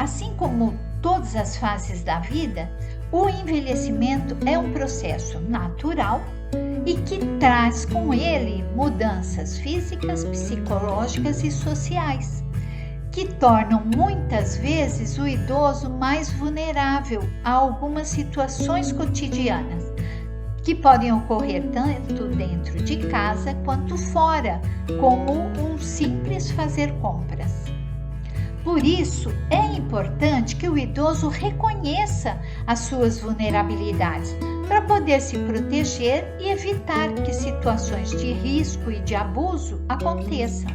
Assim como todas as fases da vida, o envelhecimento é um processo natural e que traz com ele mudanças físicas, psicológicas e sociais, que tornam muitas vezes o idoso mais vulnerável a algumas situações cotidianas, que podem ocorrer tanto dentro de casa quanto fora, como um simples fazer compras. Por isso, é importante que o idoso reconheça as suas vulnerabilidades para poder se proteger e evitar que situações de risco e de abuso aconteçam.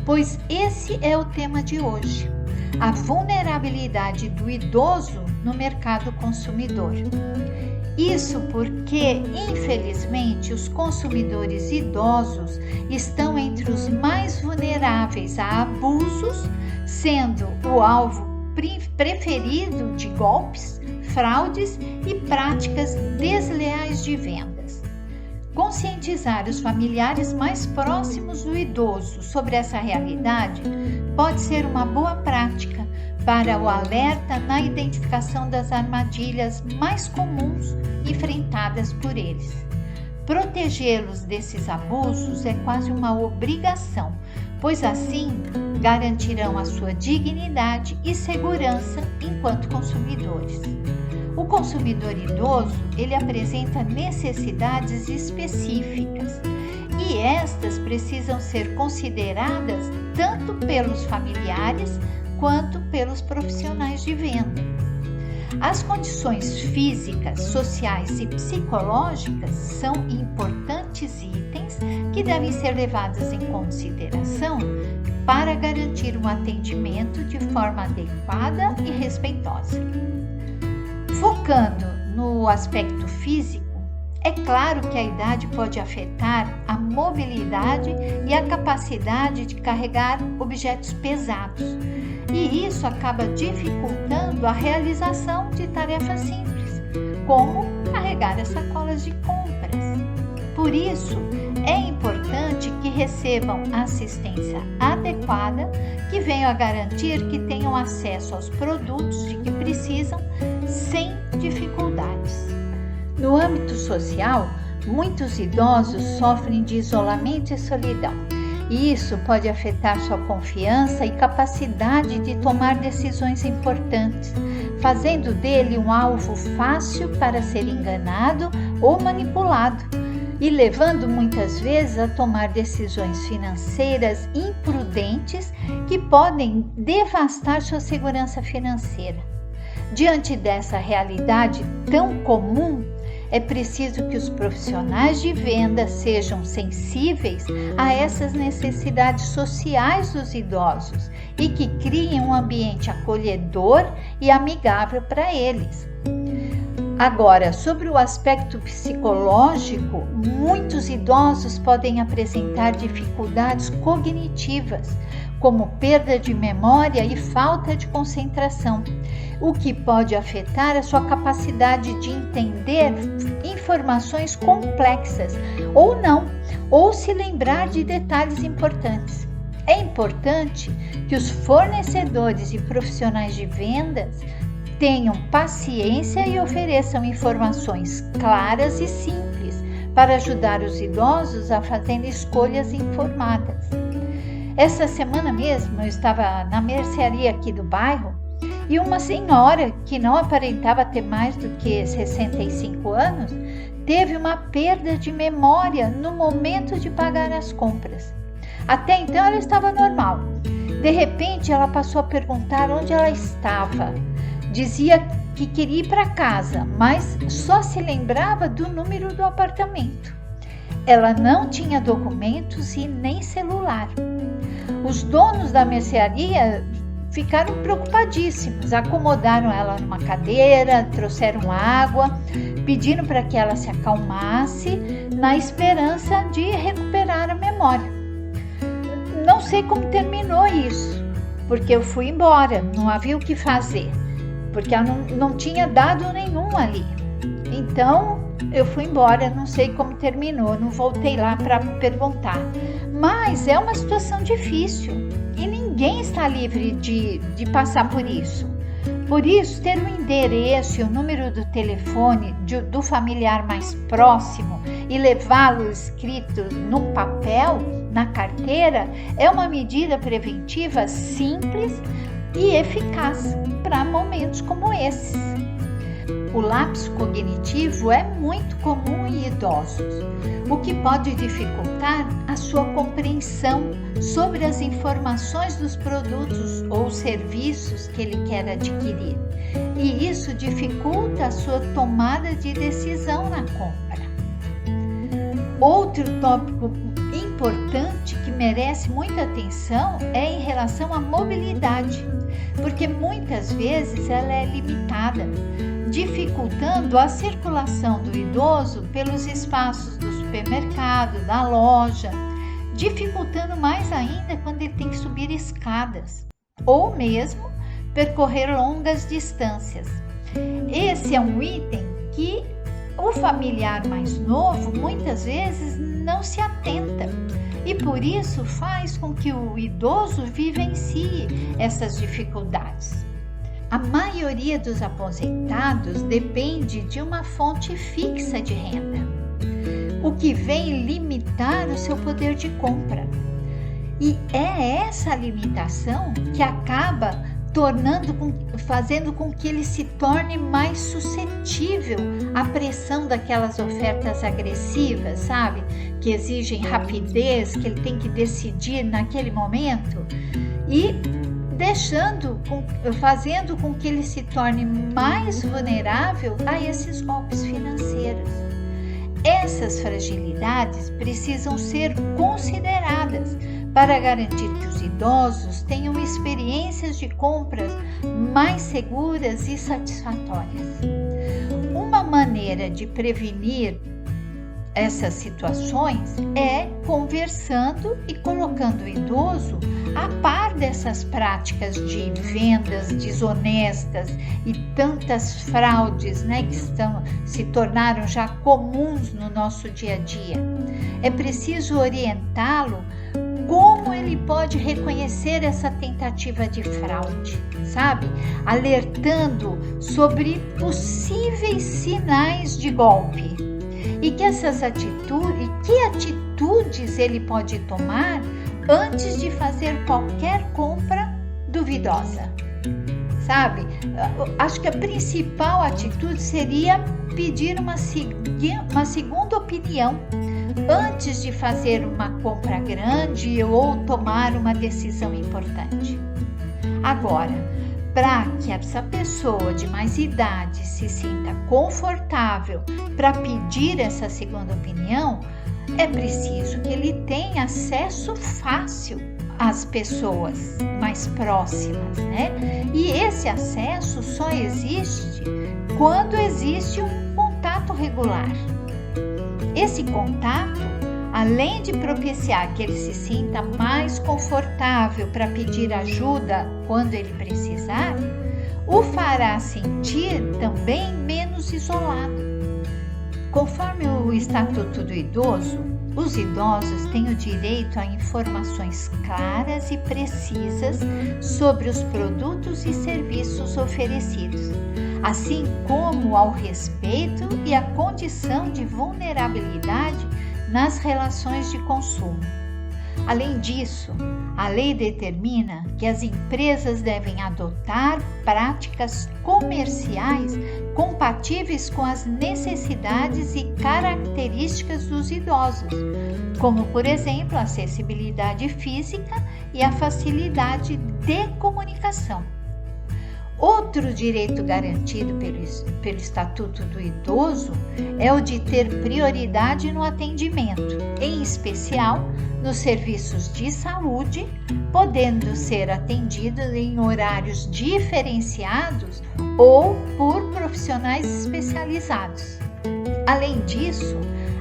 Pois esse é o tema de hoje, a vulnerabilidade do idoso no mercado consumidor. Isso porque, infelizmente, os consumidores idosos estão entre os mais vulneráveis a abusos, sendo o alvo preferido de golpes, fraudes e práticas desleais de vendas. Conscientizar os familiares mais próximos do idoso sobre essa realidade pode ser uma boa prática para o alerta na identificação das armadilhas mais comuns enfrentadas por eles. Protegê-los desses abusos é quase uma obrigação, pois assim garantirão a sua dignidade e segurança enquanto consumidores. O consumidor idoso, ele apresenta necessidades específicas e estas precisam ser consideradas tanto pelos familiares quanto pelos profissionais de venda. As condições físicas, sociais e psicológicas são importantes itens que devem ser levados em consideração para garantir um atendimento de forma adequada e respeitosa. Focando no aspecto físico, é claro que a idade pode afetar a mobilidade e a capacidade de carregar objetos pesados, e isso acaba dificultando a realização de tarefas simples, como carregar as sacolas de compras. Por isso, é importante que recebam assistência adequada, que venha a garantir que tenham acesso aos produtos de que precisam sem dificuldades. No âmbito social, muitos idosos sofrem de isolamento e solidão, e isso pode afetar sua confiança e capacidade de tomar decisões importantes, fazendo dele um alvo fácil para ser enganado ou manipulado, e levando muitas vezes a tomar decisões financeiras imprudentes que podem devastar sua segurança financeira. Diante dessa realidade tão comum, é preciso que os profissionais de venda sejam sensíveis a essas necessidades sociais dos idosos e que criem um ambiente acolhedor e amigável para eles. Agora, sobre o aspecto psicológico, muitos idosos podem apresentar dificuldades cognitivas, como perda de memória e falta de concentração, o que pode afetar a sua capacidade de entender informações complexas ou não, ou se lembrar de detalhes importantes. É importante que os fornecedores e profissionais de vendas tenham paciência e ofereçam informações claras e simples para ajudar os idosos a fazerem escolhas informadas. Essa semana mesmo eu estava na mercearia aqui do bairro e uma senhora que não aparentava ter mais do que 65 anos teve uma perda de memória no momento de pagar as compras. Até então ela estava normal. De repente ela passou a perguntar onde ela estava. Dizia que queria ir para casa, mas só se lembrava do número do apartamento. Ela não tinha documentos e nem celular. Os donos da mercearia ficaram preocupadíssimos, acomodaram ela numa cadeira, trouxeram água, pediram para que ela se acalmasse, na esperança de recuperar a memória. Não sei como terminou isso, porque eu fui embora, não havia o que fazer, porque ela não tinha dado nenhum ali. Então, eu fui embora, não sei como terminou, não voltei lá para perguntar. Mas é uma situação difícil e ninguém ninguém está livre de passar por isso. Por isso, ter o endereço e o número do telefone do familiar mais próximo e levá-lo escrito no papel, na carteira, é uma medida preventiva simples e eficaz para momentos como esses. O lapso cognitivo é muito comum em idosos, o que pode dificultar a sua compreensão sobre as informações dos produtos ou serviços que ele quer adquirir, e isso dificulta a sua tomada de decisão na compra. Outro tópico importante que merece muita atenção é em relação à mobilidade, porque muitas vezes ela é limitada, dificultando a circulação do idoso pelos espaços do supermercado, da loja, dificultando mais ainda quando ele tem que subir escadas ou mesmo percorrer longas distâncias. Esse é um item que o familiar mais novo muitas vezes não se atenta e por isso faz com que o idoso vivencie essas dificuldades. A maioria dos aposentados depende de uma fonte fixa de renda, o que vem limitar o seu poder de compra. E é essa limitação que acaba fazendo com que ele se torne mais suscetível à pressão daquelas ofertas agressivas, sabe? Que exigem rapidez, que ele tem que decidir naquele momento e fazendo com que ele se torne mais vulnerável a esses golpes financeiros. Essas fragilidades precisam ser consideradas para garantir que os idosos tenham experiências de compras mais seguras e satisfatórias. Uma maneira de prevenir essas situações é conversando e colocando o idoso a par dessas práticas de vendas desonestas e tantas fraudes, que se tornaram já comuns no nosso dia a dia. É preciso orientá-lo como ele pode reconhecer essa tentativa de fraude, sabe? Alertando sobre possíveis sinais de golpe. E que atitudes ele pode tomar antes de fazer qualquer compra duvidosa, sabe? Acho que a principal atitude seria pedir uma segunda opinião antes de fazer uma compra grande ou tomar uma decisão importante. Agora, para que essa pessoa de mais idade se sinta confortável para pedir essa segunda opinião, é preciso que ele tenha acesso fácil às pessoas mais próximas, né? E esse acesso só existe quando existe um contato regular. Esse contato, além de propiciar que ele se sinta mais confortável para pedir ajuda quando ele precisar, o fará sentir também menos isolado. Conforme o Estatuto do Idoso, os idosos têm o direito a informações claras e precisas sobre os produtos e serviços oferecidos, assim como ao respeito e à condição de vulnerabilidade nas relações de consumo. Além disso, a lei determina que as empresas devem adotar práticas comerciais compatíveis com as necessidades e características dos idosos, como, por exemplo, a acessibilidade física e a facilidade de comunicação. Outro direito garantido pelo Estatuto do Idoso é o de ter prioridade no atendimento, em especial nos serviços de saúde, podendo ser atendido em horários diferenciados ou por profissionais especializados. Além disso,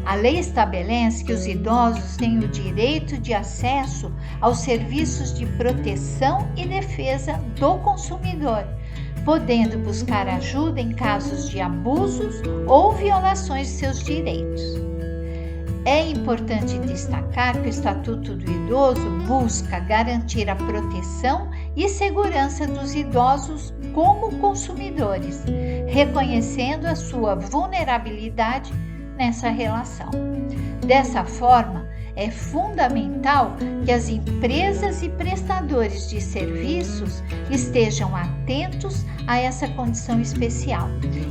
a lei estabelece que os idosos têm o direito de acesso aos serviços de proteção e defesa do consumidor, podendo buscar ajuda em casos de abusos ou violações de seus direitos. É importante destacar que o Estatuto do Idoso busca garantir a proteção e segurança dos idosos como consumidores, reconhecendo a sua vulnerabilidade nessa relação. Dessa forma, é fundamental que as empresas e prestadores de serviços estejam atentos a essa condição especial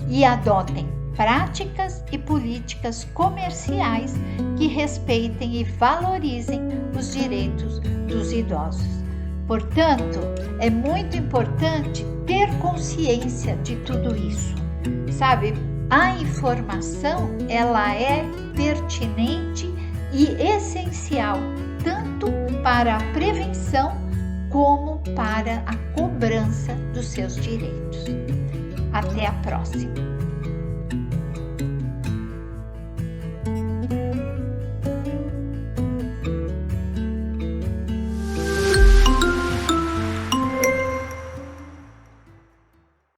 e adotem práticas e políticas comerciais que respeitem e valorizem os direitos dos idosos. Portanto, é muito importante ter consciência de tudo isso. Sabe, a informação, ela é pertinente e essencial tanto para a prevenção como para a cobrança dos seus direitos. Até a próxima!